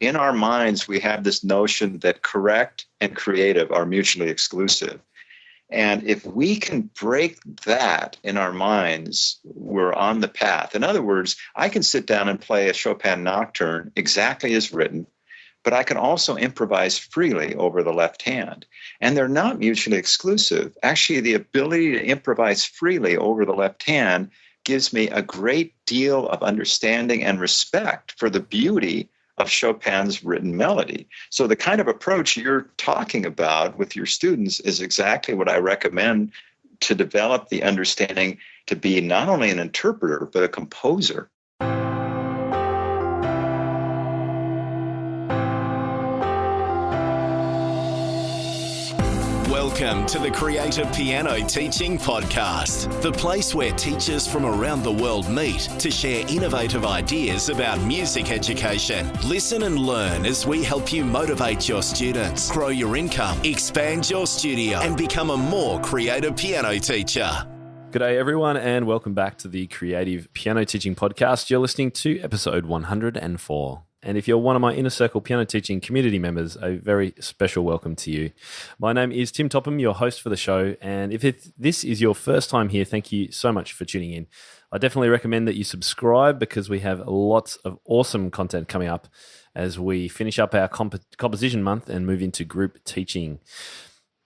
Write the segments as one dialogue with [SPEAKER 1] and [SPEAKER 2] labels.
[SPEAKER 1] in our minds, we have this notion that correct and creative are mutually exclusive. And if we can break that in our minds, we're on the path. In other words, I can sit down and play a Chopin nocturne exactly as written, but I can also improvise freely over the left hand. And they're not mutually exclusive. Actually, the ability to improvise freely over the left hand gives me a great deal of understanding and respect for the beauty of Chopin's written melody. So the kind of approach you're talking about with your students is exactly what I recommend to develop the understanding to be not only an interpreter, but a composer.
[SPEAKER 2] Welcome to the Creative Piano Teaching Podcast, the place where teachers from around the world meet to share innovative ideas about music education. Listen and learn as we help you motivate your students, grow your income, expand your studio, and become a more creative piano teacher.
[SPEAKER 3] G'day everyone, and welcome back to the Creative Piano Teaching Podcast. You're listening to episode 104. And if you're one of my Inner Circle Piano Teaching community members, a very special welcome to you. My name is Tim Topham, your host for the show. And if this is your first time here, thank you so much for tuning in. I definitely recommend that you subscribe because we have lots of awesome content coming up as we finish up our composition month and move into group teaching.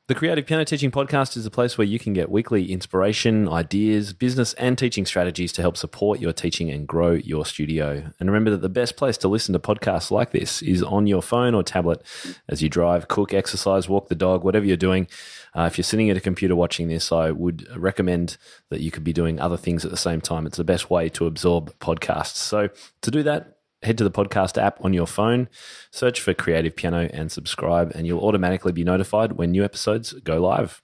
[SPEAKER 3] The Creative Piano Teaching Podcast is a place where you can get weekly inspiration, ideas, business and teaching strategies to help support your teaching and grow your studio. And remember that the best place to listen to podcasts like this is on your phone or tablet as you drive, cook, exercise, walk the dog, whatever you're doing. If you're sitting at a computer watching this, I would recommend that you could be doing other things at the same time. It's the best way to absorb podcasts. So to do that, head to the podcast app on your phone, search for Creative Piano and subscribe, and you'll automatically be notified when new episodes go live.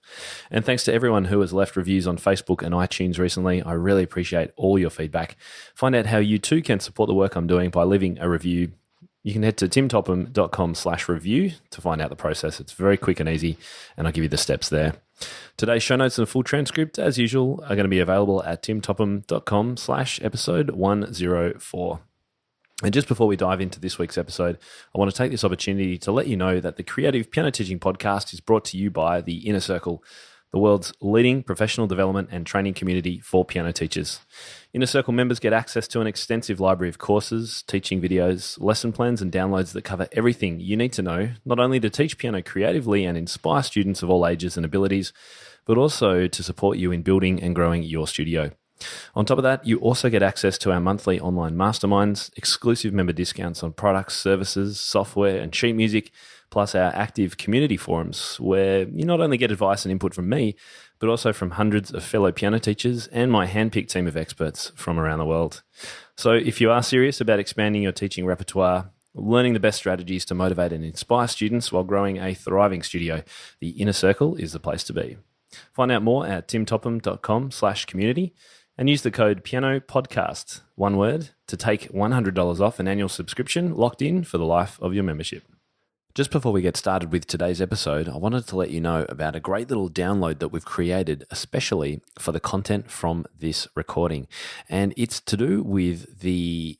[SPEAKER 3] And thanks to everyone who has left reviews on Facebook and iTunes recently. I really appreciate all your feedback. Find out how you too can support the work I'm doing by leaving a review. You can head to timtopham.com/review to find out the process. It's very quick and easy, and I'll give you the steps there. Today's show notes and full transcript, as usual, are going to be available at timtopham.com/episode 104. And just before we dive into this week's episode, I want to take this opportunity to let you know that the Creative Piano Teaching Podcast is brought to you by the Inner Circle, the world's leading professional development and training community for piano teachers. Inner Circle members get access to an extensive library of courses, teaching videos, lesson plans, and downloads that cover everything you need to know, not only to teach piano creatively and inspire students of all ages and abilities, but also to support you in building and growing your studio. On top of that, you also get access to our monthly online masterminds, exclusive member discounts on products, services, software, and sheet music, plus our active community forums, where you not only get advice and input from me, but also from hundreds of fellow piano teachers and my handpicked team of experts from around the world. So if you are serious about expanding your teaching repertoire, learning the best strategies to motivate and inspire students while growing a thriving studio, the Inner Circle is the place to be. Find out more at timtopham.com/community. And use the code PIANOPODCAST, one word, to take $100 off an annual subscription locked in for the life of your membership. Just before we get started with today's episode, I wanted to let you know about a great little download that we've created especially for the content from this recording. And it's to do with the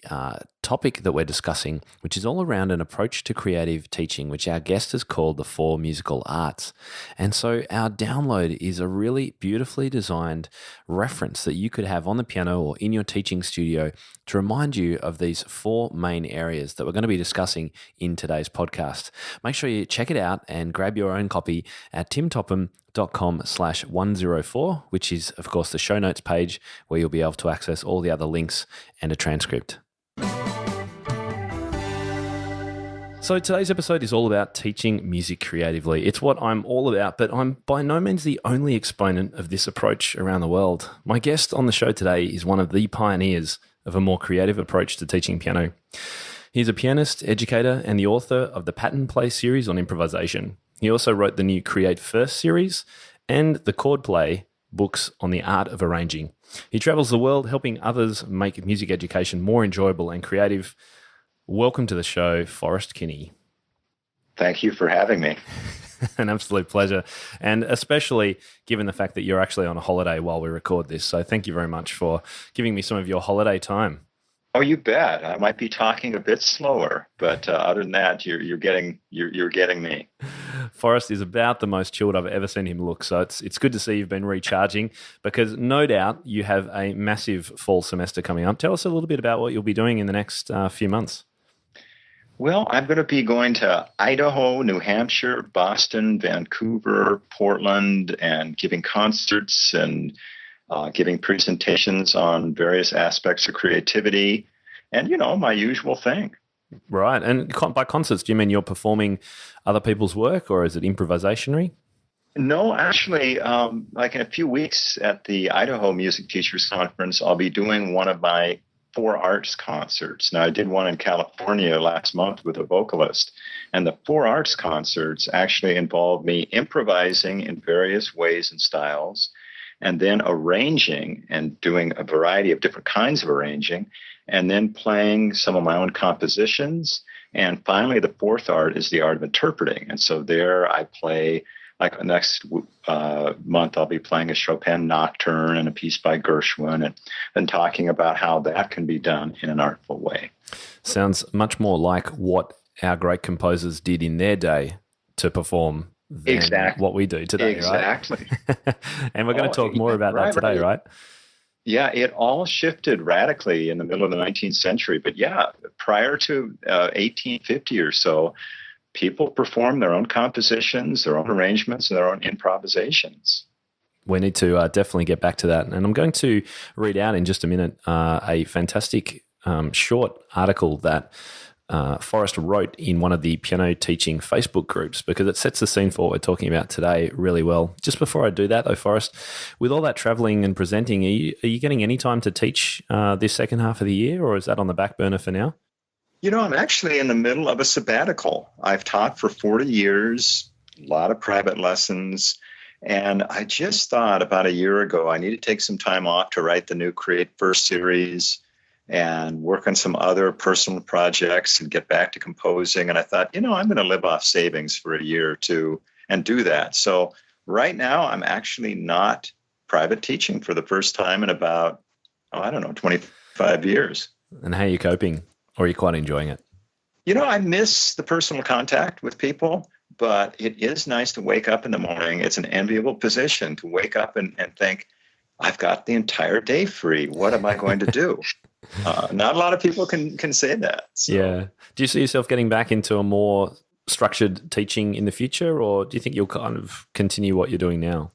[SPEAKER 3] topic that we're discussing, which is all around an approach to creative teaching, which our guest has called the 4 musical arts. And so our download is a really beautifully designed reference that you could have on the piano or in your teaching studio to remind you of these 4 main areas that we're going to be discussing in today's podcast. Make sure you check it out and grab your own copy at timtopham.com/104, which is, of course, the show notes page where you'll be able to access all the other links and a transcript. So today's episode is all about teaching music creatively. It's what I'm all about, but I'm by no means the only exponent of this approach around the world. My guest on the show today is one of the pioneers of a more creative approach to teaching piano. He's a pianist, educator, and the author of the Pattern Play series on improvisation. He also wrote the new Create First series and the Chord Play books on the art of arranging. He travels the world helping others make music education more enjoyable and creative. Welcome to the show, Forrest Kinney.
[SPEAKER 1] Thank you for having me.
[SPEAKER 3] An absolute pleasure, and especially given the fact that you're actually on a holiday while we record this. So thank you very much for giving me some of your holiday time.
[SPEAKER 1] Oh, you bet. I might be talking a bit slower, but other than that, you're getting me.
[SPEAKER 3] Forrest is about the most chilled I've ever seen him look. So it's good to see you've been recharging, because no doubt you have a massive fall semester coming up. Tell us a little bit about what you'll be doing in the next few months.
[SPEAKER 1] Well, I'm going to be going to Idaho, New Hampshire, Boston, Vancouver, Portland, and giving concerts and giving presentations on various aspects of creativity and, my usual thing.
[SPEAKER 3] Right. And by concerts, do you mean you're performing other people's work, or is it improvisationary?
[SPEAKER 1] No, actually, like in a few weeks at the Idaho Music Teachers Conference, I'll be doing one of my 4 arts concerts. Now, I did one in California last month with a vocalist, and the 4 arts concerts actually involved me improvising in various ways and styles, and then arranging and doing a variety of different kinds of arranging, and then playing some of my own compositions. And finally, the 4th art is the art of interpreting. And so there I play, like next month, I'll be playing a Chopin nocturne and a piece by Gershwin, and talking about how that can be done in an artful way.
[SPEAKER 3] Sounds much more like what our great composers did in their day to perform than what we do today,
[SPEAKER 1] exactly.
[SPEAKER 3] Right? And we're going to talk more about that today, right?
[SPEAKER 1] Yeah, it all shifted radically in the middle of the 19th century. But yeah, prior to 1850 or so, people performed their own compositions, their own arrangements, and their own improvisations.
[SPEAKER 3] We need to definitely get back to that. And I'm going to read out in just a minute a fantastic short article that Forrest wrote in one of the piano teaching Facebook groups, because it sets the scene for what we're talking about today really well. Just before I do that, though, Forrest, with all that traveling and presenting, are you getting any time to teach this second half of the year, or is that on the back burner for now?
[SPEAKER 1] I'm actually in the middle of a sabbatical. I've taught for 40 years, a lot of private lessons, and I just thought about a year ago I need to take some time off to write the new Create First series and work on some other personal projects and get back to composing. And I thought, I'm going to live off savings for a year or two and do that. So right now, I'm actually not private teaching for the first time in about, 25 years.
[SPEAKER 3] And how are you coping? Or are you quite enjoying it?
[SPEAKER 1] I miss the personal contact with people, but it is nice to wake up in the morning. It's an enviable position to wake up and think, I've got the entire day free. What am I going to do? Not a lot of people can say that. So.
[SPEAKER 3] Yeah. Do you see yourself getting back into a more structured teaching in the future, or do you think you'll kind of continue what you're doing now?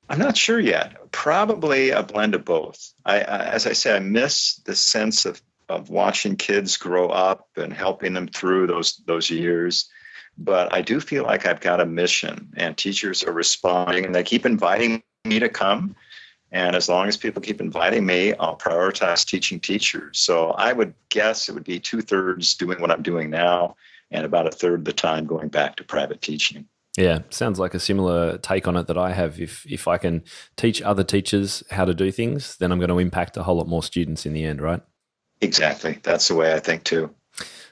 [SPEAKER 1] I'm not sure yet. Probably a blend of both. As I say, I miss the sense of watching kids grow up and helping them through those years. But I do feel like I've got a mission, and teachers are responding, and they keep inviting me to come. And as long as people keep inviting me, I'll prioritize teaching teachers. So I would guess it would be 2/3 doing what I'm doing now, and about 1/3 of the time going back to private teaching.
[SPEAKER 3] Yeah, sounds like a similar take on it that I have. If I can teach other teachers how to do things, then I'm going to impact a whole lot more students in the end, right?
[SPEAKER 1] Exactly. That's the way I think too.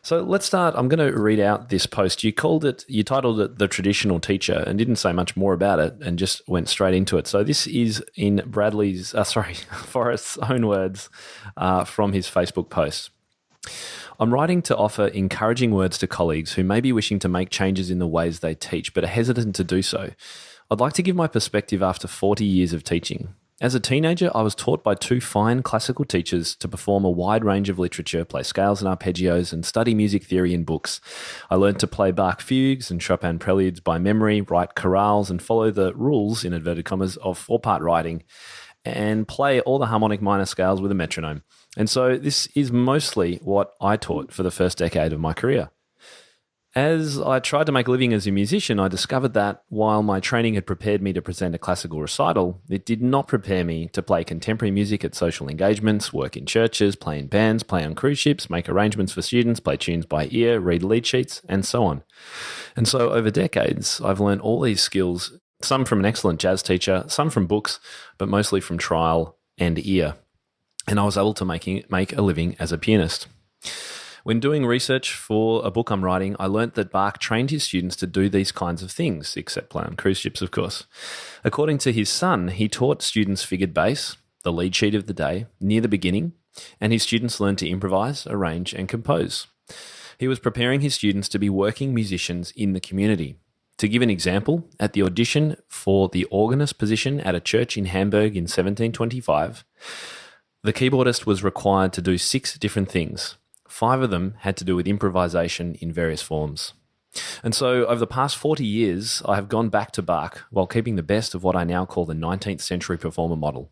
[SPEAKER 3] So let's start. I'm going to read out this post. You titled it The Traditional Teacher, and didn't say much more about it and just went straight into it. So this is in Forrest's own words from his Facebook post. I'm writing to offer encouraging words to colleagues who may be wishing to make changes in the ways they teach, but are hesitant to do so. I'd like to give my perspective after 40 years of teaching. As a teenager, I was taught by 2 fine classical teachers to perform a wide range of literature, play scales and arpeggios, and study music theory in books. I learned to play Bach fugues and Chopin preludes by memory, write chorales, and follow the rules, in inverted commas, of 4-part writing, and play all the harmonic minor scales with a metronome. And so this is mostly what I taught for the first decade of my career. As I tried to make a living as a musician, I discovered that while my training had prepared me to present a classical recital, it did not prepare me to play contemporary music at social engagements, work in churches, play in bands, play on cruise ships, make arrangements for students, play tunes by ear, read lead sheets, and so on. And so over decades, I've learned all these skills, some from an excellent jazz teacher, some from books, but mostly from trial and ear. And I was able to make a living as a pianist. When doing research for a book I'm writing, I learnt that Bach trained his students to do these kinds of things, except play on cruise ships, of course. According to his son, he taught students figured bass, the lead sheet of the day, near the beginning, and his students learned to improvise, arrange, and compose. He was preparing his students to be working musicians in the community. To give an example, at the audition for the organist position at a church in Hamburg in 1725, the keyboardist was required to do 6 different things. 5 of them had to do with improvisation in various forms. And so over the past 40 years, I have gone back to Bach while keeping the best of what I now call the 19th century performer model.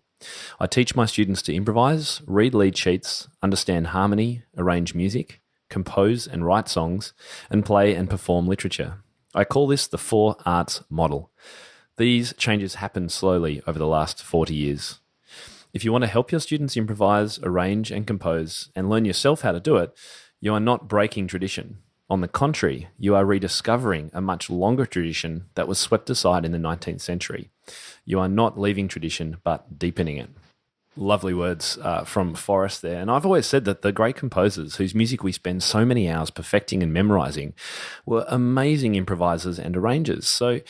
[SPEAKER 3] I teach my students to improvise, read lead sheets, understand harmony, arrange music, compose and write songs, and play and perform literature. I call this the 4 arts model. These changes happened slowly over the last 40 years. If you want to help your students improvise, arrange, and compose, and learn yourself how to do it, you are not breaking tradition. On the contrary, you are rediscovering a much longer tradition that was swept aside in the 19th century. You are not leaving tradition, but deepening it. Lovely words from Forrest there. And I've always said that the great composers whose music we spend so many hours perfecting and memorizing were amazing improvisers and arrangers. So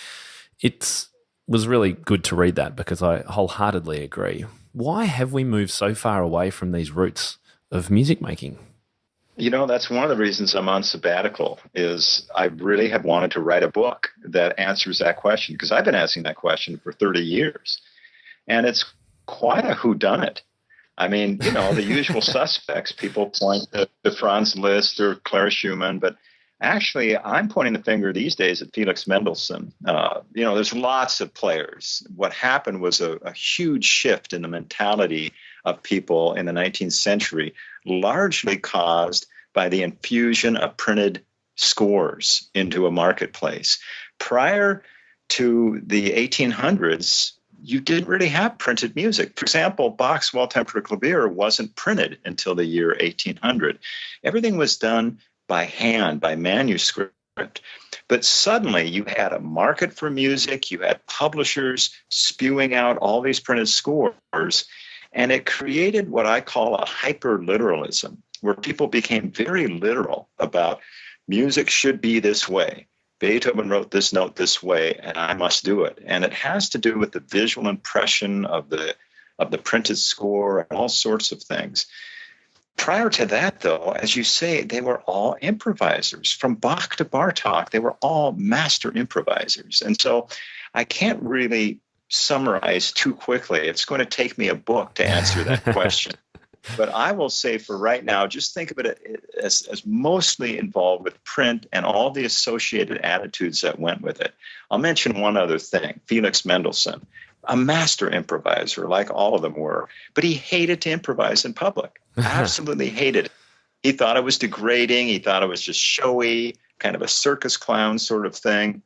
[SPEAKER 3] it was really good to read that because I wholeheartedly agree. Why have we moved so far away from these roots of music making?
[SPEAKER 1] You know, that's one of the reasons I'm on sabbatical is I really have wanted to write a book that answers that question because I've been asking that question for 30 years. And it's quite a whodunit. I mean, you know, the usual suspects, people point to Franz Liszt or Clara Schumann, but actually I'm pointing the finger these days at Felix Mendelssohn. You know, there's lots of players. What happened was a huge shift in the mentality of people in the 19th century, largely caused by the infusion of printed scores into a marketplace. Prior to the 1800s, you didn't really have printed music. For example, Bach's Well-Tempered Clavier wasn't printed until the year 1800. Everything was done by hand, by manuscript. But suddenly you had a market for music, you had publishers spewing out all these printed scores, and it created what I call a hyper-literalism, where people became very literal about music should be this way. Beethoven wrote this note this way, and I must do it. And it has to do with the visual impression of the printed score and all sorts of things. Prior to that, though, as you say, they were all improvisers. From Bach to Bartók, they were all master improvisers. And so I can't really summarize too quickly. It's going to take me a book to answer that question. But I will say for right now, just think of it as mostly involved with print and all the associated attitudes that went with it. I'll mention one other thing, Felix Mendelssohn, a master improviser, like all of them were, but he hated to improvise in public, absolutely hated it. He thought it was degrading. He thought it was just showy, kind of a circus clown sort of thing.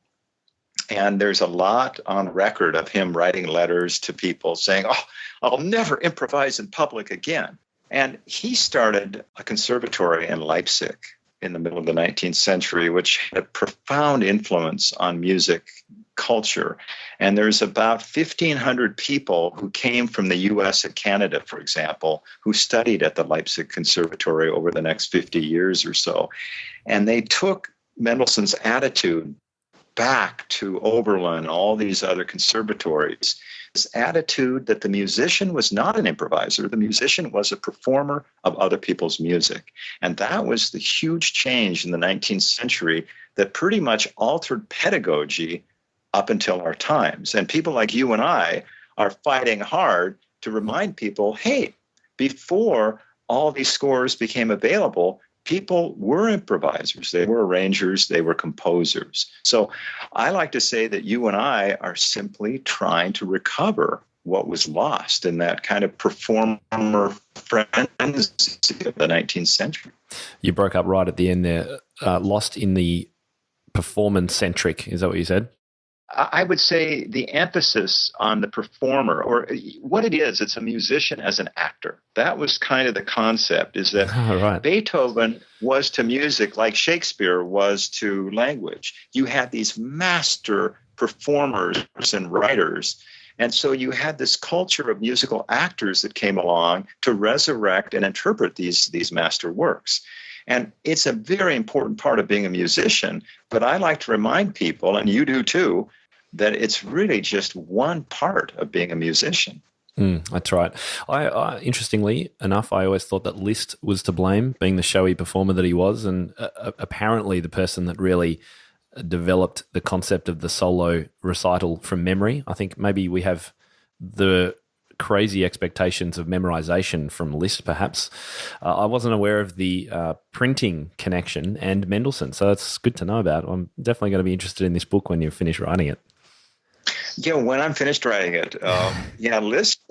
[SPEAKER 1] And there's a lot on record of him writing letters to people saying, "Oh, I'll never improvise in public again." And he started a conservatory in Leipzig in the middle of the 19th century, which had a profound influence on music culture. And there's about 1,500 people who came from the US and Canada, for example, who studied at the Leipzig Conservatory over the next 50 years or so. And they took Mendelssohn's attitude back to Oberlin, all these other conservatories. This attitude that the musician was not an improviser, the musician was a performer of other people's music. And that was the huge change in the 19th century that pretty much altered pedagogy up until our times. And people like you and I are fighting hard to remind people, hey, before all these scores became available, people were improvisers, they were arrangers, they were composers. So I like to say that you and I are simply trying to recover what was lost in that kind of performer frenzy of the 19th century.
[SPEAKER 3] You broke up right at the end there, lost in the performance-centric, is that what you said?
[SPEAKER 1] I would say the emphasis on the performer, or what it is, it's a musician as an actor. That was kind of the concept, is that right. Beethoven was to music like Shakespeare was to language. You had these master performers and writers, and so you had this culture of musical actors that came along to resurrect and interpret these master works. And it's a very important part of being a musician, but I like to remind people, and you do too, that it's really just one part of being a musician.
[SPEAKER 3] That's right. Interestingly enough, I always thought that Liszt was to blame, being the showy performer that he was, and apparently the person that really developed the concept of the solo recital from memory. I think maybe we have the crazy expectations of memorization from Liszt, perhaps. I wasn't aware of the printing connection and Mendelssohn, so that's good to know about. I'm definitely going to be interested in this book when you finish writing it.
[SPEAKER 1] Yeah, when I'm finished writing it, Liszt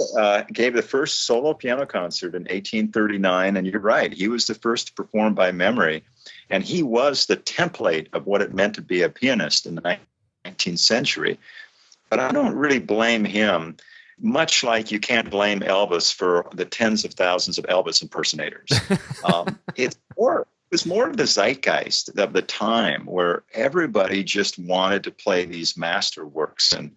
[SPEAKER 1] gave the first solo piano concert in 1839, and you're right, he was the first to perform by memory, and he was the template of what it meant to be a pianist in the 19th century. But I don't really blame him, much like you can't blame Elvis for the tens of thousands of Elvis impersonators. It was more of the zeitgeist of the time where everybody just wanted to play these masterworks. And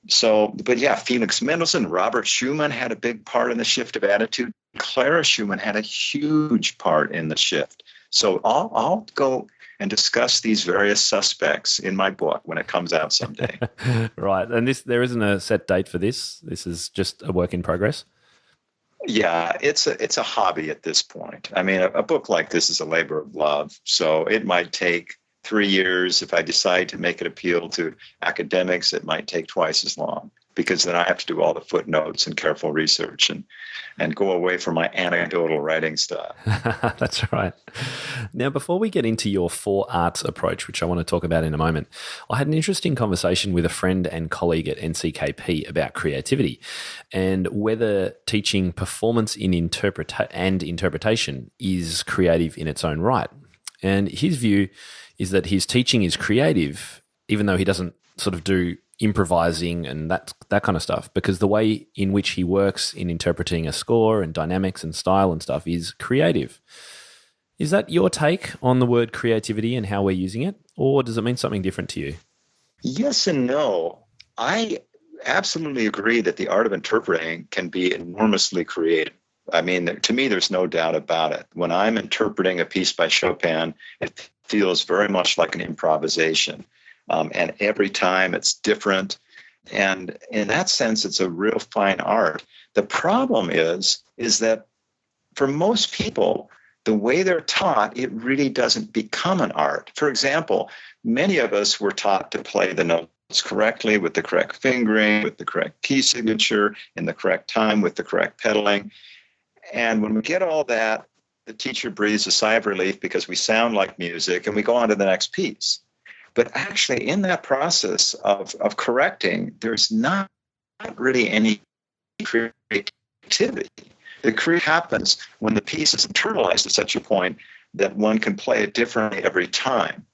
[SPEAKER 1] so, but yeah, Felix Mendelssohn, Robert Schumann had a big part in the shift of attitude. Clara Schumann had a huge part in the shift. So I'll go and discuss these various suspects in my book when it comes out someday.
[SPEAKER 3] Right. And there isn't a set date for this. This is just a work in progress.
[SPEAKER 1] Yeah, it's a hobby at this point. I mean, a book like this is a labor of love. So it might take 3 years. If I decide to make it appeal to academics, it might take twice as long, because then I have to do all the footnotes and careful research and go away from my anecdotal writing style.
[SPEAKER 3] That's right. Now, before we get into your 4 arts approach, which I want to talk about in a moment, I had an interesting conversation with a friend and colleague at NCKP about creativity and whether teaching performance in interpretation is creative in its own right. And his view is that his teaching is creative, even though he doesn't sort of do improvising and that kind of stuff, because the way in which he works in interpreting a score and dynamics and style and stuff is creative. Is that your take on the word creativity and how we're using it, or does it mean something different to you?
[SPEAKER 1] Yes and no. I absolutely agree that the art of interpreting can be enormously creative. I mean, to me, there's no doubt about it. When I'm interpreting a piece by Chopin, it feels very much like an improvisation. And every time it's different. And in that sense, it's a real fine art. The problem is that for most people, the way they're taught, it really doesn't become an art. For example, many of us were taught to play the notes correctly with the correct fingering, with the correct key signature, in the correct time, with the correct pedaling. And when we get all that, the teacher breathes a sigh of relief because we sound like music, and we go on to the next piece. But actually, in that process of correcting, there's not really any creativity. The creativity happens when the piece is internalized to such a point that one can play it differently every time.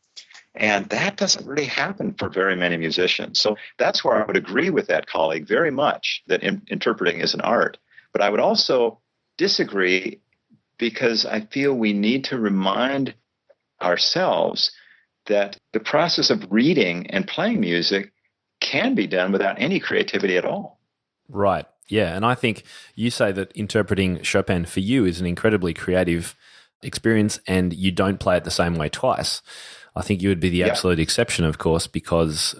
[SPEAKER 1] And that doesn't really happen for very many musicians. So that's where I would agree with that colleague very much, that interpreting is an art. But I would also disagree, because I feel we need to remind ourselves that the process of reading and playing music can be done without any creativity at all.
[SPEAKER 3] Right. Yeah. And I think you say that interpreting Chopin for you is an incredibly creative experience, and you don't play it the same way twice. I think you would be the absolute exception, of course, because,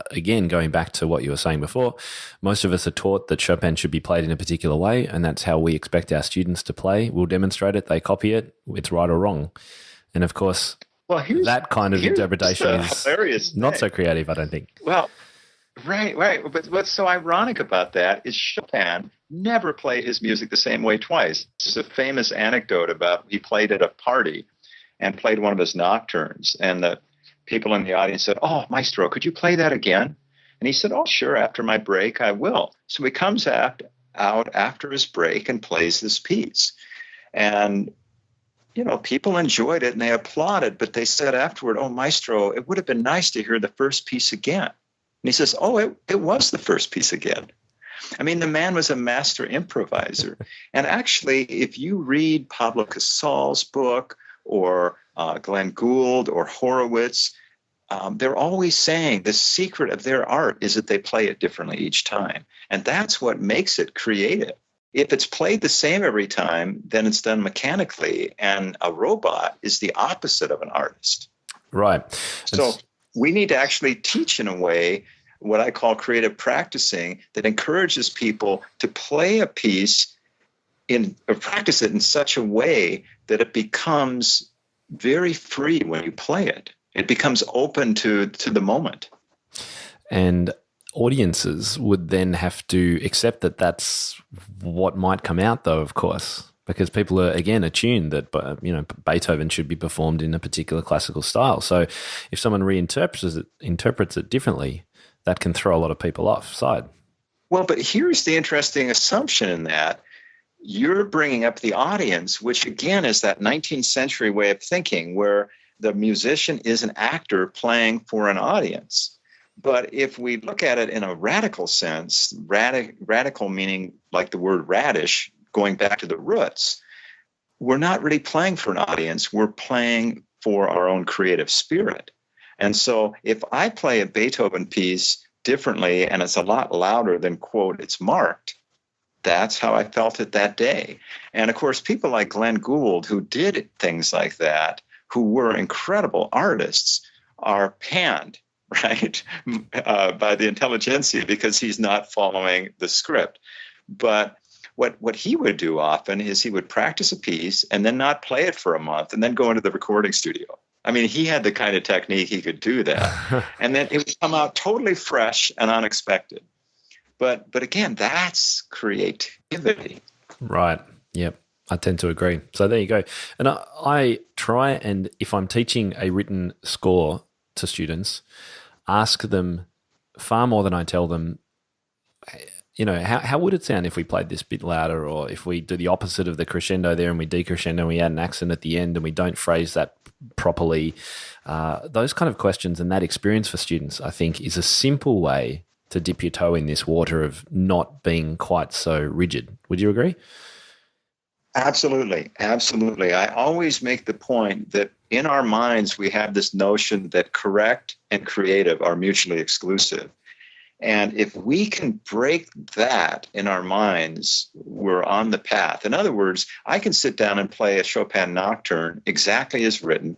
[SPEAKER 3] again, going back to what you were saying before, most of us are taught that Chopin should be played in a particular way, and that's how we expect our students to play. We'll demonstrate it, they copy it, it's right or wrong. And, of course, that kind of interpretation is not so creative, I don't think.
[SPEAKER 1] Well, right. But what's so ironic about that is Chopin never played his music the same way twice. There's a famous anecdote about he played at a party and played one of his nocturnes, and the people in the audience said, "Oh, maestro, could you play that again?" And he said, "Oh, sure, after my break, I will." So he comes out after his break and plays this piece. And people enjoyed it and they applauded, but they said afterward, "Oh, maestro, it would have been nice to hear the first piece again." And he says, "Oh, it was the first piece again." I mean, the man was a master improviser. And actually, if you read Pablo Casal's book or Glenn Gould or Horowitz, they're always saying the secret of their art is that they play it differently each time. And that's what makes it creative. If it's played the same every time, then it's done mechanically, and a robot is the opposite of an artist.
[SPEAKER 3] Right.
[SPEAKER 1] So we need to actually teach in a way what I call creative practicing that encourages people to play a piece or practice it in such a way that it becomes very free when you play it. It becomes open to the moment.
[SPEAKER 3] And audiences would then have to accept that that's what might come out, though, of course, because people are, again, attuned that, Beethoven should be performed in a particular classical style. So if someone interprets it differently, that can throw a lot of people offside.
[SPEAKER 1] Well, but here's the interesting assumption in that. You're bringing up the audience, which again is that 19th century way of thinking where the musician is an actor playing for an audience. But if we look at it in a radical sense, radical meaning like the word radish, going back to the roots, we're not really playing for an audience. We're playing for our own creative spirit. And so if I play a Beethoven piece differently and it's a lot louder than, quote, it's marked, that's how I felt it that day. And of course, people like Glenn Gould, who did things like that, who were incredible artists, are panned, right, by the intelligentsia because he's not following the script. But what he would do often is he would practice a piece and then not play it for a month and then go into the recording studio. I mean, he had the kind of technique he could do that. And then it would come out totally fresh and unexpected. But again, that's creativity.
[SPEAKER 3] Right. Yep. I tend to agree. So there you go. And I try and, if I'm teaching a written score to students, ask them far more than I tell them, how would it sound if we played this bit louder, or if we do the opposite of the crescendo there and we decrescendo and we add an accent at the end and we don't phrase that properly. Those kind of questions and that experience for students, I think, is a simple way to dip your toe in this water of not being quite so rigid. Would you agree?
[SPEAKER 1] Absolutely. Absolutely. I always make the point that in our minds, we have this notion that correct and creative are mutually exclusive. And if we can break that in our minds, we're on the path. In other words, I can sit down and play a Chopin nocturne exactly as written,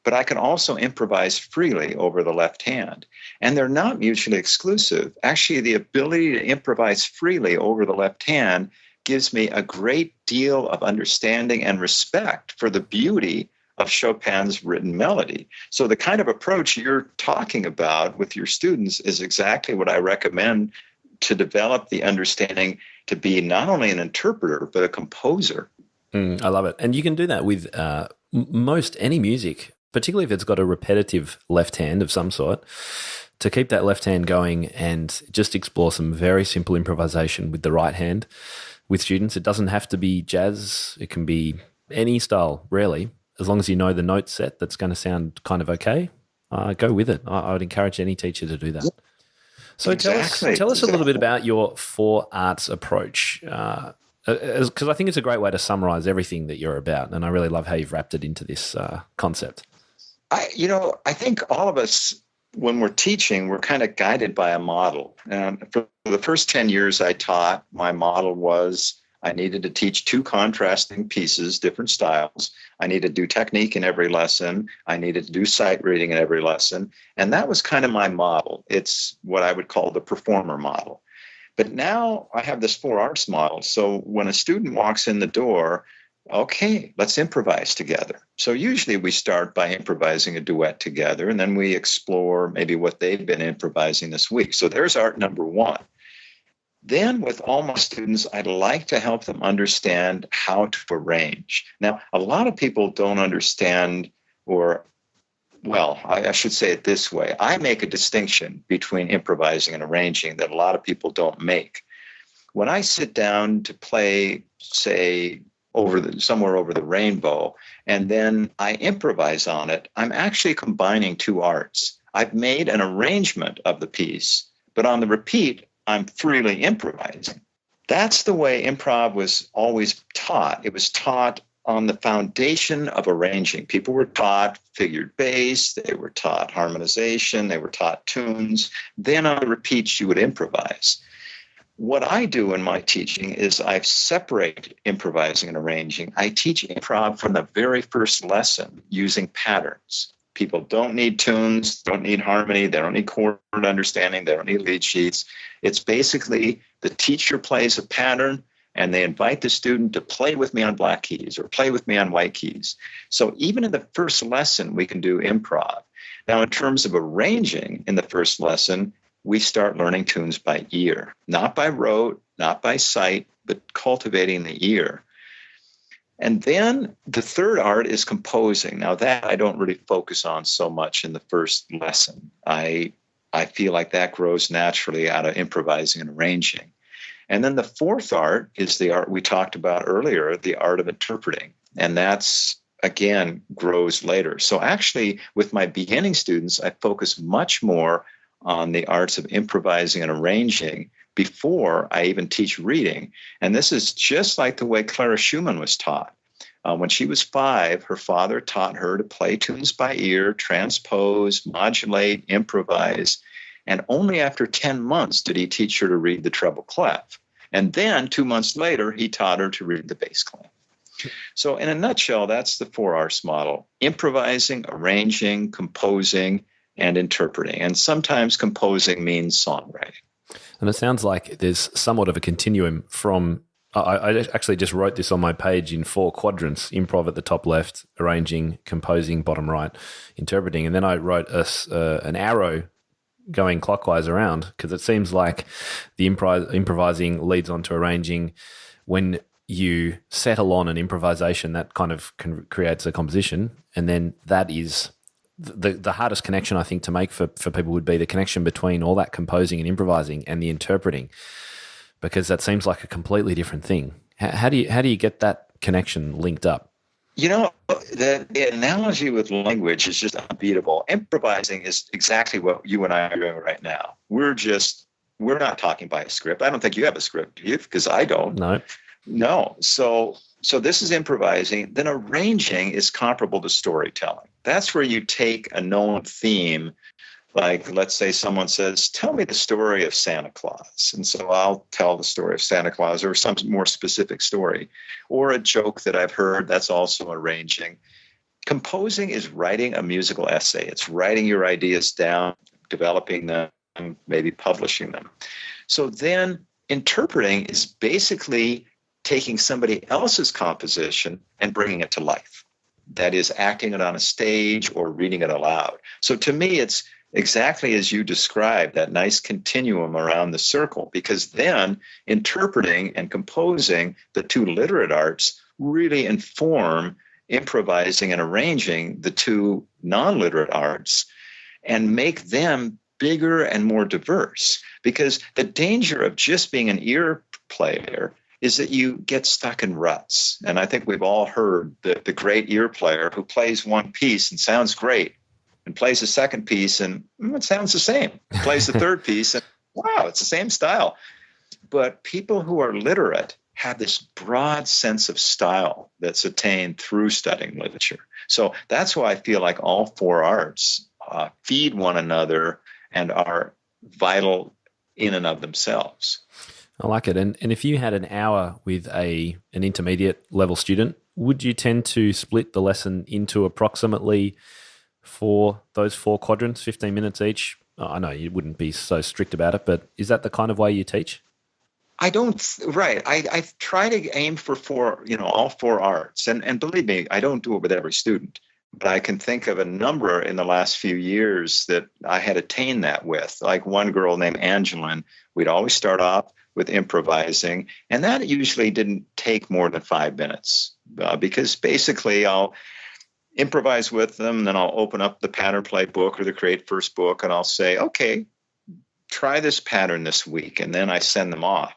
[SPEAKER 1] but I can also improvise freely over the left hand. And they're not mutually exclusive. Actually, the ability to improvise freely over the left hand gives me a great deal of understanding and respect for the beauty of Chopin's written melody. So the kind of approach you're talking about with your students is exactly what I recommend to develop the understanding to be not only an interpreter, but a composer.
[SPEAKER 3] I love it. And you can do that with most any music, particularly if it's got a repetitive left hand of some sort, to keep that left hand going and just explore some very simple improvisation with the right hand with students. It doesn't have to be jazz. It can be any style, really. As long as you know the note set that's going to sound kind of okay, go with it. I would encourage any teacher to do that. So tell us a little bit about your 4 arts approach, because I think it's a great way to summarize everything that you're about, and I really love how you've wrapped it into this concept. I
[SPEAKER 1] think all of us, when we're teaching, we're kind of guided by a model. And for the first 10 years I taught, my model was I needed to teach 2 contrasting pieces, different styles. I needed to do technique in every lesson. I needed to do sight reading in every lesson. And that was kind of my model. It's what I would call the performer model. But now I have this 4 arts model. So when a student walks in the door, okay, let's improvise together. So usually we start by improvising a duet together, and then we explore maybe what they've been improvising this week. So there's art number 1. Then with all my students, I'd like to help them understand how to arrange. Now, a lot of people don't understand, I should say it this way. I make a distinction between improvising and arranging that a lot of people don't make. When I sit down to play, say, somewhere over the rainbow, and then I improvise on it, I'm actually combining 2 arts. I've made an arrangement of the piece, but on the repeat, I'm freely improvising. That's the way improv was always taught. It was taught on the foundation of arranging. People were taught figured bass, they were taught harmonization, they were taught tunes. Then on the repeats, you would improvise. What I do in my teaching is I separate improvising and arranging. I teach improv from the very first lesson using patterns. People don't need tunes, don't need harmony, they don't need chord understanding, they don't need lead sheets. It's basically the teacher plays a pattern and they invite the student to play with me on black keys or play with me on white keys. So even in the first lesson, we can do improv. Now, in terms of arranging in the first lesson, we start learning tunes by ear, not by rote, not by sight, but cultivating the ear. And then the third art is composing. Now, that I don't really focus on so much in the first lesson. I feel like that grows naturally out of improvising and arranging. And then the fourth art is the art we talked about earlier, the art of interpreting. And that's, again, grows later. So actually, with my beginning students, I focus much more on the arts of improvising and arranging before I even teach reading. And this is just like the way Clara Schumann was taught. When she was 5, her father taught her to play tunes by ear, transpose, modulate, improvise. And only after 10 months did he teach her to read the treble clef. And then 2 months later, he taught her to read the bass clef. So in a nutshell, that's the 4 arts model: improvising, arranging, composing, and interpreting. And sometimes composing means songwriting.
[SPEAKER 3] And it sounds like there's somewhat of a continuum from, I actually just wrote this on my page in 4 quadrants: improv at the top left, arranging, composing bottom right, interpreting. And then I wrote an arrow going clockwise around, because it seems like the improvising leads on to arranging. When you settle on an improvisation, that kind of creates a composition. And then that is the hardest connection, I think, to make for people would be the connection between all that composing and improvising and the interpreting, because that seems like a completely different thing. How do you get that connection linked up?
[SPEAKER 1] You know, the analogy with language is just unbeatable. Improvising is exactly what you and I are doing right now. We're not talking by a script. I don't think you have a script, do you? Because I don't. No. So this is improvising. Then arranging is comparable to storytelling. That's where you take a known theme, like let's say someone says, tell me the story of Santa Claus. And so I'll tell the story of Santa Claus or some more specific story, or a joke that I've heard. That's also arranging. Composing is writing a musical essay. It's writing your ideas down, developing them, maybe publishing them. So then interpreting is basically taking somebody else's composition and bringing it to life. That is, acting it on a stage or reading it aloud. So to me, it's exactly as you described, that nice continuum around the circle, because then interpreting and composing, the 2 literate arts, really inform improvising and arranging, the 2 non-literate arts, and make them bigger and more diverse. Because the danger of just being an ear player is that you get stuck in ruts. And I think we've all heard the great ear player who plays one piece and sounds great, and plays a second piece and it sounds the same. Plays the third piece and wow, it's the same style. But people who are literate have this broad sense of style that's attained through studying literature. So that's why I feel like all 4 arts feed one another and are vital in and of themselves.
[SPEAKER 3] I like it. And if you had an hour with an intermediate level student, would you tend to split the lesson into approximately for those 4 quadrants, 15 minutes each? I know you wouldn't be so strict about it, but is that the kind of way you teach?
[SPEAKER 1] I don't, right. I try to aim for all 4 arts. And believe me, I don't do it with every student, but I can think of a number in the last few years that I had attained that with. Like one girl named Angeline, we'd always start off with improvising, and that usually didn't take more than 5 minutes because basically I'll improvise with them, then I'll open up the pattern play book or the Create First book, and I'll say, okay, try this pattern this week, and then I send them off.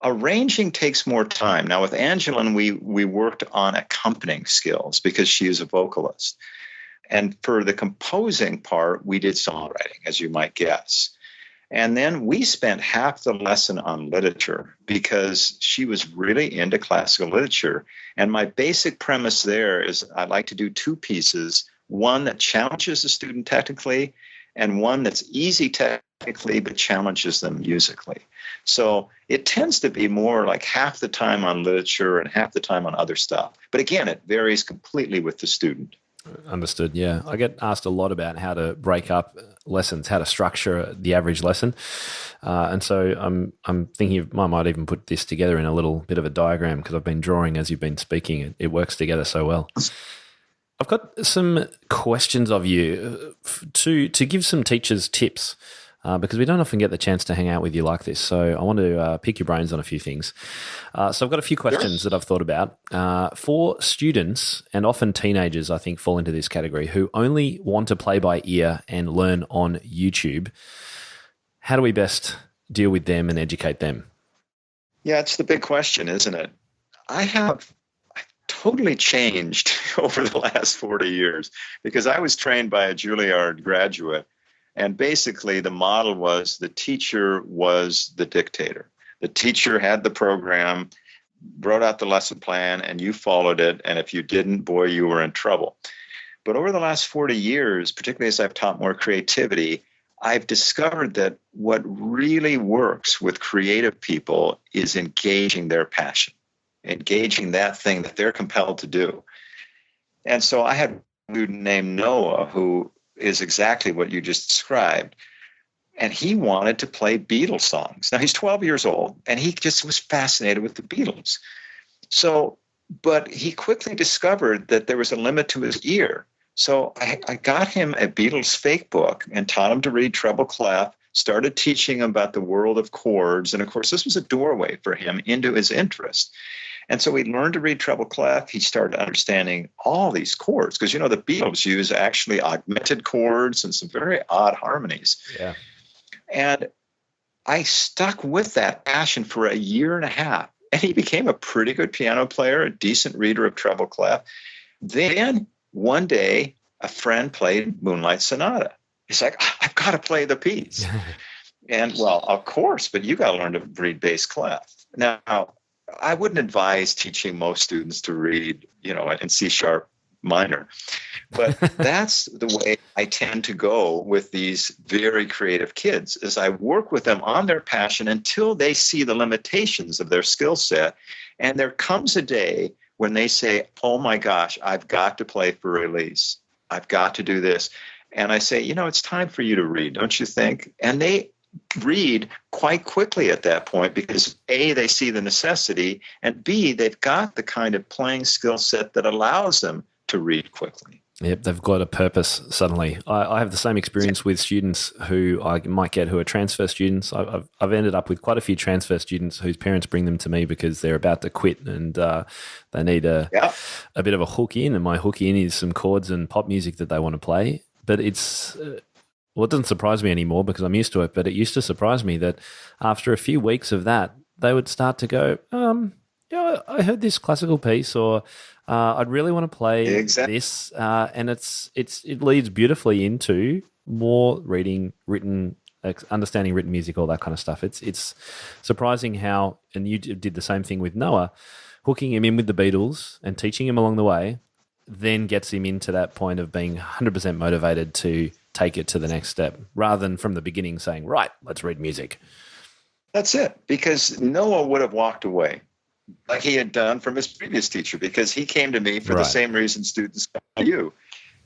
[SPEAKER 1] Arranging takes more time. Now with Angeline, we worked on accompanying skills because she is a vocalist. And for the composing part, we did songwriting, as you might guess. And then we spent half the lesson on literature because she was really into classical literature. And my basic premise there is I like to do 2 pieces, one that challenges the student technically and one that's easy technically but challenges them musically. So it tends to be more like half the time on literature and half the time on other stuff. But again, it varies completely with the student.
[SPEAKER 3] Understood. Yeah. I get asked a lot about how to break up lessons, how to structure the average lesson. And so I'm thinking I might even put this together in a little bit of a diagram because I've been drawing as you've been speaking. It works together so well. I've got some questions of you to give some teachers tips because we don't often get the chance to hang out with you like this. So I want to pick your brains on a few things. So I've got a few questions that I've thought about. For students, and often teenagers, I think, fall into this category, who only want to play by ear and learn on YouTube, how do we best deal with them and educate them?
[SPEAKER 1] Yeah, it's the big question, isn't it? I've totally changed over the last 40 years because I was trained by a Juilliard graduate. And basically the model was the teacher was the dictator. The teacher had the program, wrote out the lesson plan, and you followed it. And if you didn't, boy, you were in trouble. But over the last 40 years, particularly as I've taught more creativity, I've discovered that what really works with creative people is engaging their passion, engaging that thing that they're compelled to do. And so I had a student named Noah who is exactly what you just described. And he wanted to play Beatles songs. Now, he's 12 years old, and he just was fascinated with the Beatles. So, but he quickly discovered that there was a limit to his ear. So I got him a Beatles fake book and taught him to read treble clef, started teaching him about the world of chords. And of course, this was a doorway for him into his interest. And so he learned to read treble clef. He started understanding all these chords because, you know, the Beatles use actually augmented chords and some very odd harmonies.
[SPEAKER 3] Yeah.
[SPEAKER 1] And I stuck with that passion for a year and a half. And he became a pretty good piano player, a decent reader of treble clef. Then one day, a friend played Moonlight Sonata. He's like, I've got to play the piece. And well, of course, but you got to learn to read bass clef. Now, I wouldn't advise teaching most students to read, you know, in C sharp minor, but that's the way I tend to go with these very creative kids is I work with them on their passion until they see the limitations of their skill set. And there comes a day when they say, oh my gosh, I've got to play for release. I've got to do this. And I say, you know, it's time for you to read, don't you think? And they read quite quickly at that point because A, they see the necessity, and B, they've got the kind of playing skill set that allows them to read quickly.
[SPEAKER 3] Yep, they've got a purpose suddenly. I have the same experience with students who I might get who are transfer students. I've ended up with quite a few transfer students whose parents bring them to me because they're about to quit and they need a bit of a hook in, and my hook in is some chords and pop music that they want to play. But it's well, it doesn't surprise me anymore because I'm used to it, but it used to surprise me that after a few weeks of that, they would start to go, yeah, I heard this classical piece, or I'd really want to play this, and it leads beautifully into more reading, written, understanding written music, all that kind of stuff. It's surprising how, and you did the same thing with Noah, hooking him in with the Beatles and teaching him along the way, then gets him into that point of being 100% motivated to take it to the next step, rather than from the beginning saying, right, let's read music.
[SPEAKER 1] That's it, because Noah would have walked away like he had done from his previous teacher, because he came to me for the same reason students come to you.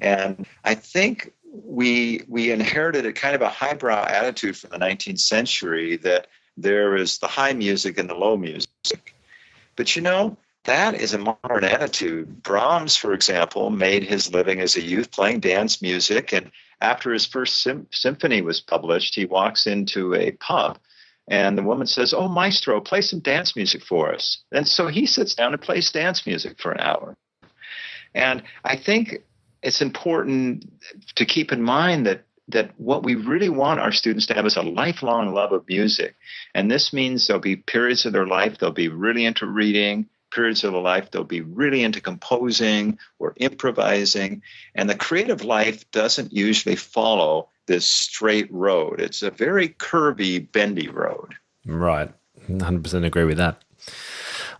[SPEAKER 1] And I think we inherited a kind of a highbrow attitude from the 19th century that there is the high music and the low music. But, you know, that is a modern attitude. Brahms, for example, made his living as a youth playing dance music. And after his first symphony was published, he walks into a pub and the woman says, oh, maestro, play some dance music for us. And so he sits down and plays dance music for an hour. And I think it's important to keep in mind that what we really want our students to have is a lifelong love of music. And this means there'll be periods of their life they'll be really into reading, periods of their life they'll be really into composing or improvising. And the creative life doesn't usually follow this straight road. It's a very curvy, bendy road.
[SPEAKER 3] Right. 100% agree with that.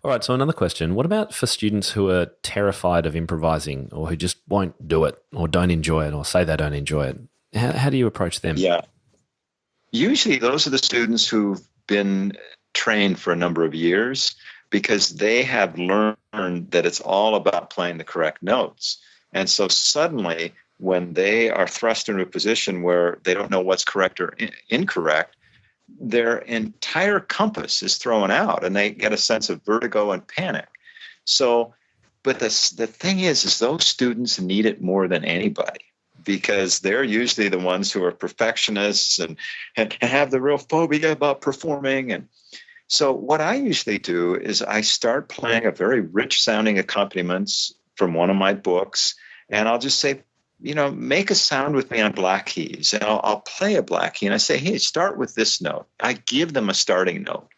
[SPEAKER 3] All right, so another question. What about for students who are terrified of improvising, or who just won't do it, or don't enjoy it, or say they don't enjoy it? How do you approach them?
[SPEAKER 1] Yeah. Usually those are the students who've been trained for a number of years, because they have learned that it's all about playing the correct notes. And so suddenly, when they are thrust into a position where they don't know what's correct or incorrect, their entire compass is thrown out and they get a sense of vertigo and panic. So, but the thing is those students need it more than anybody, because they're usually the ones who are perfectionists and have the real phobia about performing. And so what I usually do is I start playing a very rich sounding accompaniments from one of my books, and I'll just say, make a sound with me on black keys, and I'll play a black key, and I say, hey, start with this note. I give them a starting note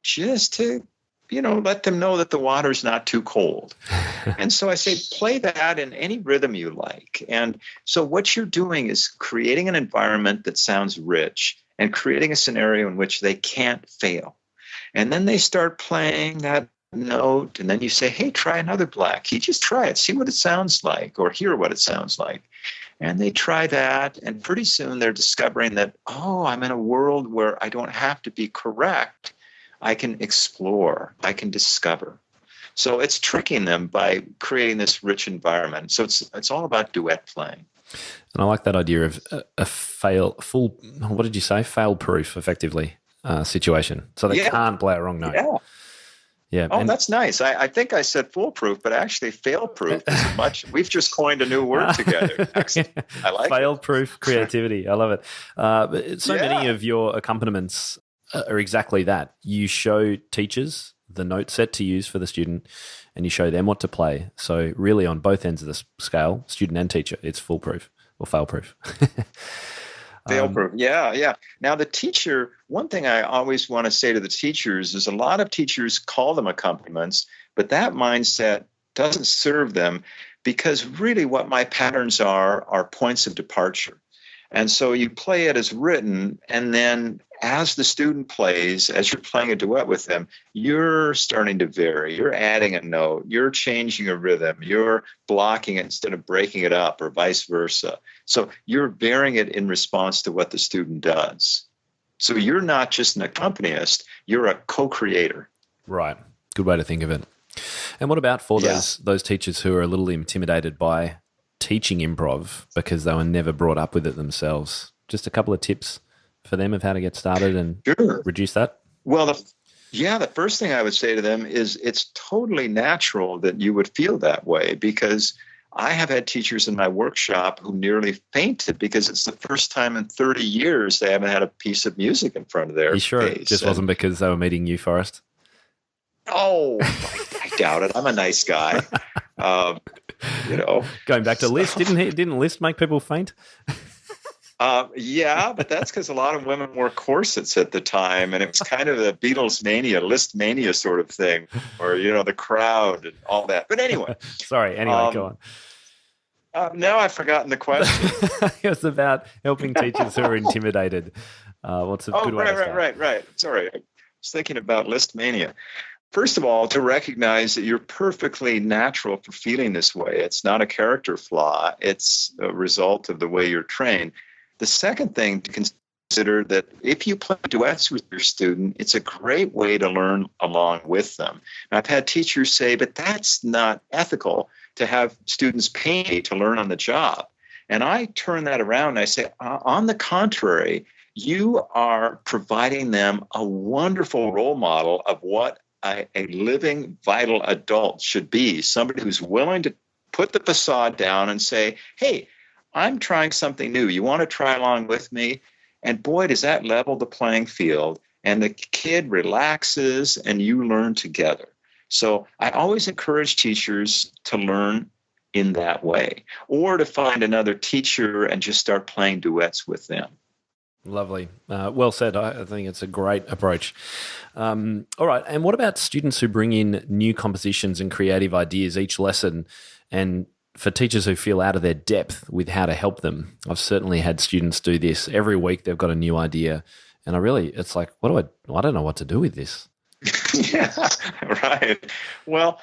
[SPEAKER 1] just to, let them know that the water's not too cold. And so I say, play that in any rhythm you like. And so what you're doing is creating an environment that sounds rich and creating a scenario in which they can't fail. And then they start playing that note, and then you say, hey, try another black key. Just try it. See what it sounds like, or hear what it sounds like. And they try that, and pretty soon they're discovering that, I'm in a world where I don't have to be correct. I can explore. I can discover. So it's tricking them by creating this rich environment. So it's all about duet playing.
[SPEAKER 3] And I like that idea of a fail-proof, effectively, situation. So they can't play a wrong note.
[SPEAKER 1] Yeah.
[SPEAKER 3] Yeah.
[SPEAKER 1] Oh, that's nice. I think I said foolproof, but actually fail-proof is much. We've just coined a new word together. I like
[SPEAKER 3] fail-proof creativity. I love it. But many of your accompaniments are exactly that. You show teachers the note set to use for the student, and you show them what to play. So really on both ends of the scale, student and teacher, it's foolproof or fail-proof.
[SPEAKER 1] Fail-proof. Yeah. Now, the teacher, one thing I always want to say to the teachers is a lot of teachers call them accompaniments, but that mindset doesn't serve them, because really what my patterns are points of departure. And so you play it as written, and then as the student plays, as you're playing a duet with them, you're starting to vary. You're adding a note. You're changing a rhythm. You're blocking it instead of breaking it up, or vice versa. So you're varying it in response to what the student does. So you're not just an accompanist. You're a co-creator.
[SPEAKER 3] Right. Good way to think of it. And what about for those teachers who are a little intimidated by teaching improv because they were never brought up with it themselves? Just a couple of tips for them of how to get started and reduce that?
[SPEAKER 1] Well, the first thing I would say to them is it's totally natural that you would feel that way, because I have had teachers in my workshop who nearly fainted because it's the first time in 30 years they haven't had a piece of music in front of their face.
[SPEAKER 3] It just wasn't because they were meeting you, Forrest?
[SPEAKER 1] Oh, I doubt it. I'm a nice guy.
[SPEAKER 3] Going back to Liszt, didn't Liszt make people faint?
[SPEAKER 1] Yeah, but that's because a lot of women wore corsets at the time, and it was kind of the Beatles mania, Liszt mania sort of thing, or, the crowd and all that. But anyway.
[SPEAKER 3] Sorry, go on.
[SPEAKER 1] Now I've forgotten the question.
[SPEAKER 3] It was about helping teachers who are intimidated. What's a good way to start?
[SPEAKER 1] Right. Sorry, I was thinking about Liszt mania. First of all, to recognize that you're perfectly natural for feeling this way. It's not a character flaw. It's a result of the way you're trained. The second thing to consider, that if you play duets with your student, it's a great way to learn along with them. And I've had teachers say, but that's not ethical to have students pay to learn on the job. And I turn that around and I say, on the contrary, you are providing them a wonderful role model of what a living, vital adult should be. Somebody who's willing to put the facade down and say, hey, I'm trying something new. You want to try along with me? And boy, does that level the playing field. And the kid relaxes and you learn together. So I always encourage teachers to learn in that way, or to find another teacher and just start playing duets with them.
[SPEAKER 3] Lovely. Well said. I think it's a great approach. All right. And what about students who bring in new compositions and creative ideas each lesson, and for teachers who feel out of their depth with how to help them? I've certainly had students do this. Every week they've got a new idea, and it's like, I don't know what to do with this.
[SPEAKER 1] Yeah, right. Well,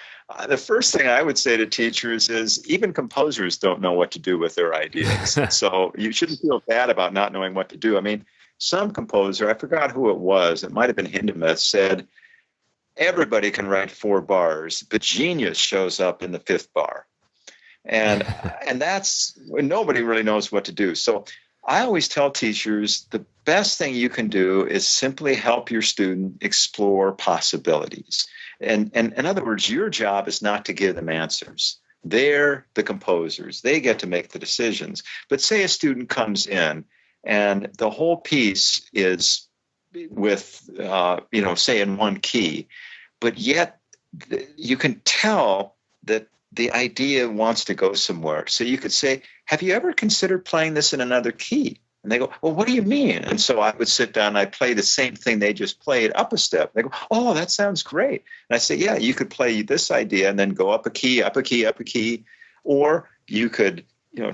[SPEAKER 1] the first thing I would say to teachers is even composers don't know what to do with their ideas. So you shouldn't feel bad about not knowing what to do. I mean, some composer, I forgot who it was, it might have been Hindemith, said, everybody can write 4 bars, but genius shows up in the 5th bar. And that's when nobody really knows what to do. So I always tell teachers the best thing you can do is simply help your student explore possibilities. And in other words, your job is not to give them answers. They're the composers. They get to make the decisions. But say a student comes in and the whole piece is with, say in one key, but yet you can tell that the idea wants to go somewhere. So you could say, have you ever considered playing this in another key? And they go, well, what do you mean? And so I would sit down and I'd play the same thing they just played up a step. They go, oh, that sounds great. And I say, yeah, you could play this idea and then go up a key, up a key, up a key. Or you could,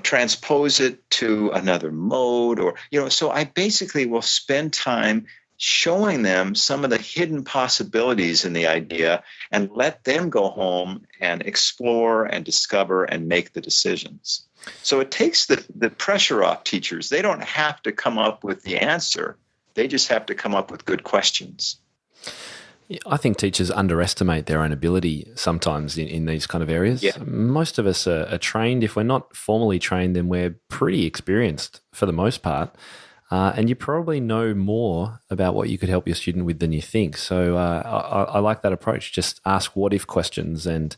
[SPEAKER 1] transpose it to another mode. Or, so I basically will spend time showing them some of the hidden possibilities in the idea and let them go home and explore and discover and make the decisions. So it takes the pressure off teachers. They don't have to come up with the answer. They just have to come up with good questions.
[SPEAKER 3] I think teachers underestimate their own ability sometimes in these kind of areas.
[SPEAKER 1] Yeah.
[SPEAKER 3] Most of us are trained. If we're not formally trained, then we're pretty experienced for the most part. And you probably know more about what you could help your student with than you think. So I like that approach. Just ask what-if questions and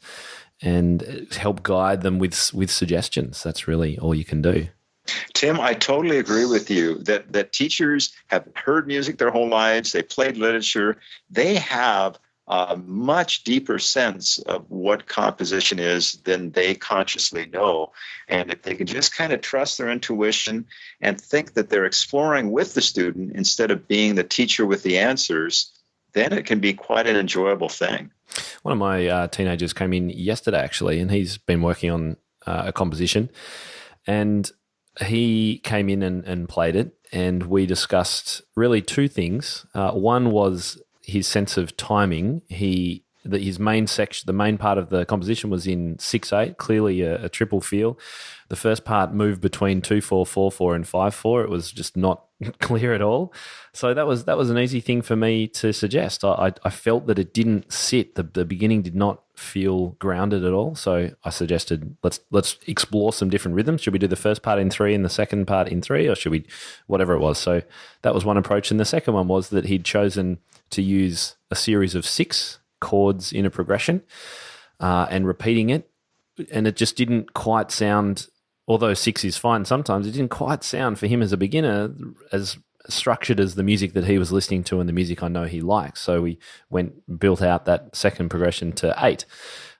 [SPEAKER 3] help guide them with suggestions. That's really all you can do.
[SPEAKER 1] Tim, I totally agree with you that teachers have heard music their whole lives. They played literature. They have a much deeper sense of what composition is than they consciously know. And if they can just kind of trust their intuition and think that they're exploring with the student instead of being the teacher with the answers, then it can be quite an enjoyable thing.
[SPEAKER 3] One of my teenagers came in yesterday, actually, and he's been working on a composition. And he came in and played it, and we discussed really two things. One was his sense of timing. His main section, the main part of the composition was in 6/8, clearly a triple feel. The first part moved between 2/4, 4/4, and 5/4. It was just not clear at all. So that was an easy thing for me to suggest. I felt that it didn't sit. The beginning did not feel grounded at all. So I suggested let's explore some different rhythms. Should we do the first part in 3 and the second part in 3, or should we whatever it was? So that was one approach. And the second one was that he'd chosen to use a series of 6 chords in a progression and repeating it. And it just didn't quite sound, although 6 is fine sometimes, it didn't quite sound for him as a beginner as structured as the music that he was listening to and the music I know he likes. So we built out that second progression to 8.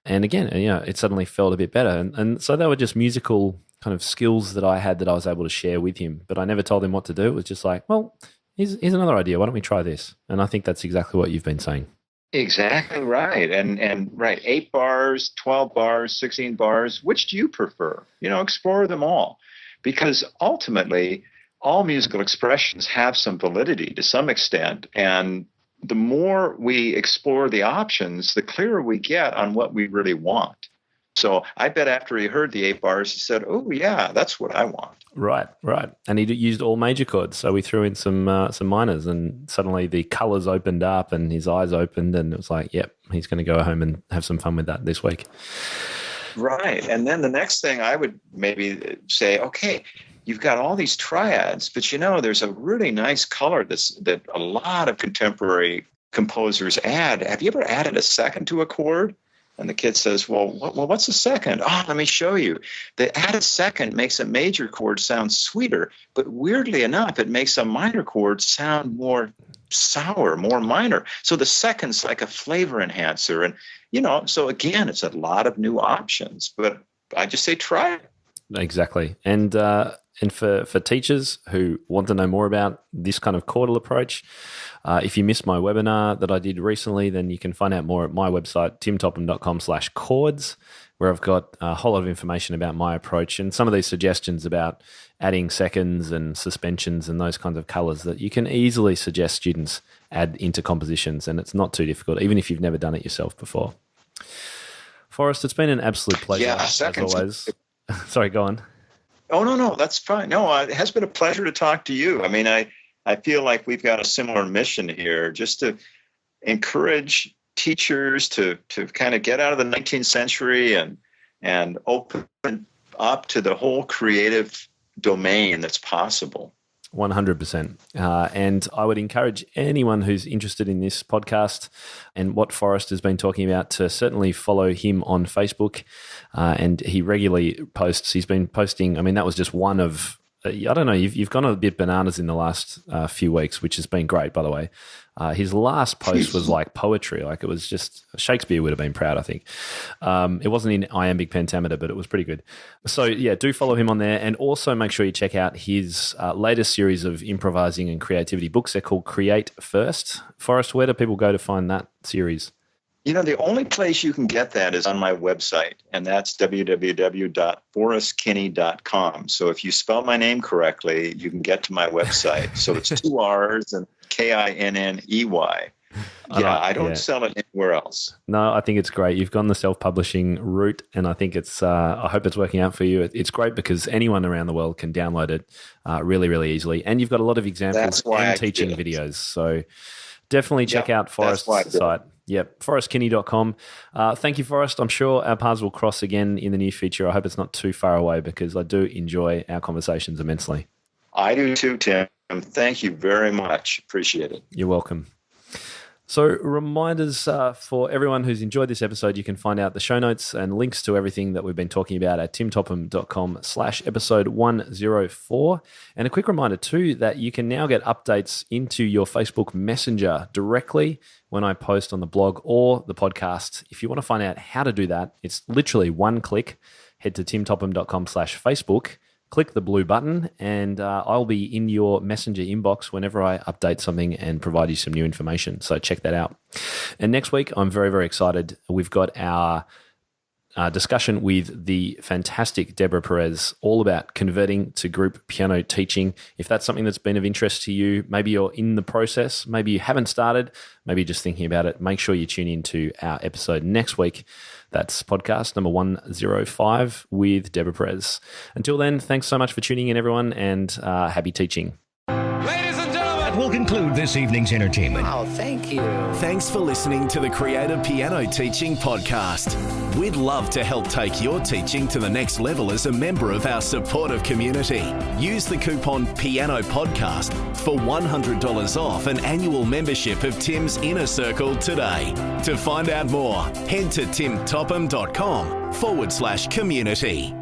[SPEAKER 3] And again, it suddenly felt a bit better. And so they were just musical kind of skills that I had that I was able to share with him. But I never told him what to do. It was just like, well, here's another idea. Why don't we try this? And I think that's exactly what you've been saying.
[SPEAKER 1] Exactly right. And right, 8 bars, 12 bars, 16 bars, which do you prefer? Explore them all. Because ultimately, all musical expressions have some validity to some extent. And the more we explore the options, the clearer we get on what we really want. So I bet after he heard the 8 bars, he said, oh, yeah, that's what I want.
[SPEAKER 3] Right. And he used all major chords. So we threw in some minors, and suddenly the colors opened up and his eyes opened, and it was like, yep, he's going to go home and have some fun with that this week.
[SPEAKER 1] Right. And then the next thing I would maybe say, okay, you've got all these triads, but there's a really nice color that a lot of contemporary composers add. Have you ever added a second to a chord? And the kid says, well, what's a second? Oh, let me show you. The added second makes a major chord sound sweeter, but weirdly enough, it makes a minor chord sound more sour, more minor. So the second's like a flavor enhancer. And, so again, it's a lot of new options, but I just say try it.
[SPEAKER 3] Exactly. And for teachers who want to know more about this kind of chordal approach, if you missed my webinar that I did recently, then you can find out more at my website, timtopham.com/chords, where I've got a whole lot of information about my approach and some of these suggestions about adding seconds and suspensions and those kinds of colors that you can easily suggest students add into compositions. And it's not too difficult, even if you've never done it yourself before. Forrest, it's been an absolute pleasure, as always. Sorry, go on.
[SPEAKER 1] Oh, no, that's fine. No, it has been a pleasure to talk to you. I mean, I feel like we've got a similar mission here, just to encourage teachers to kind of get out of the 19th century and and open up to the whole creative domain that's possible.
[SPEAKER 3] 100%. And I would encourage anyone who's interested in this podcast and what Forrest has been talking about to certainly follow him on Facebook. And he regularly posts. He's been posting. I mean, that was just one of, I don't know, you've gone a bit bananas in the last few weeks, which has been great, by the way. His last post was like poetry. Like it was just, Shakespeare would have been proud, I think. It wasn't in iambic pentameter, but it was pretty good. So yeah, do follow him on there. And also make sure you check out his latest series of improvising and creativity books. They're called Create First. Forrest, where do people go to find that series?
[SPEAKER 1] The only place you can get that is on my website, and that's www.forrestkinney.com. So if you spell my name correctly, you can get to my website. So it's 2 R's and Kinney. I don't sell it anywhere else.
[SPEAKER 3] No, I think it's great. You've gone the self-publishing route, and I think it's. I hope it's working out for you. It's great because anyone around the world can download it really, really easily, and you've got a lot of examples and teaching videos. So definitely check out Forrest's site. Yep, forrestkinney.com. Thank you, Forrest. I'm sure our paths will cross again in the near future. I hope it's not too far away because I do enjoy our conversations immensely.
[SPEAKER 1] I do too, Tim. Thank you very much. Appreciate it.
[SPEAKER 3] You're welcome. So reminders for everyone who's enjoyed this episode, you can find out the show notes and links to everything that we've been talking about at timtopham.com/episode 104. And a quick reminder too that you can now get updates into your Facebook Messenger directly when I post on the blog or the podcast. If you want to find out how to do that, it's literally one click. Head to timtopham.com/Facebook. Click the blue button and I'll be in your Messenger inbox whenever I update something and provide you some new information. So check that out. And next week, I'm very, very excited. We've got our discussion with the fantastic Deborah Perez, all about converting to group piano teaching. If that's something that's been of interest to you, maybe you're in the process, maybe you haven't started, maybe you're just thinking about it, make sure you tune into our episode next week. That's podcast number 105 with Deborah Perez. Until then, thanks so much for tuning in, everyone, and happy teaching.
[SPEAKER 4] Ladies and gentlemen, that will conclude this evening's entertainment.
[SPEAKER 5] Oh, thank you.
[SPEAKER 2] Thanks for listening to the Creative Piano Teaching Podcast. We'd love to help take your teaching to the next level as a member of our supportive community. Use the coupon Piano Podcast for $100 off an annual membership of Tim's Inner Circle today. To find out more, head to timtopham.com/community.